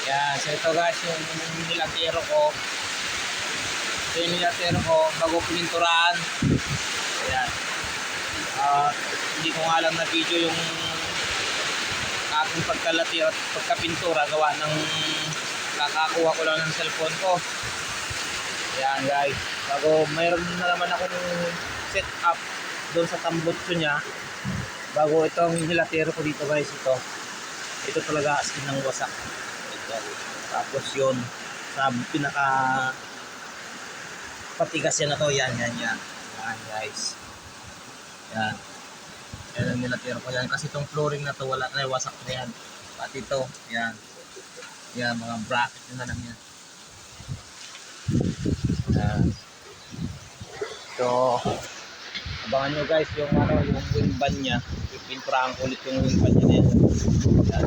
Yan, so ito guys, yung nilatero ko. Ito yung nilatero ko bago pininturahan. Ayan. Hindi ko nga lang na video yung aking pagkalati at pagkapintura gawa ng kakakuha ko lang ng cellphone ko. Ayan guys, bago mayroon na naman akong set up doon sa tambutso niya bago itong nilatero ko dito guys. Ito talaga as in ng wasak ito. Tapos yun sa pinaka patigas yan na to, yan guys, yan ang nilatero ko yan kasi itong flooring na to wala na, wasak na yan, pati ito yan mga bracket na lang yan. So abangan nyo guys yung wing ban nya, pipinturahan ko ulit yung wing ban nya na yan. Yan,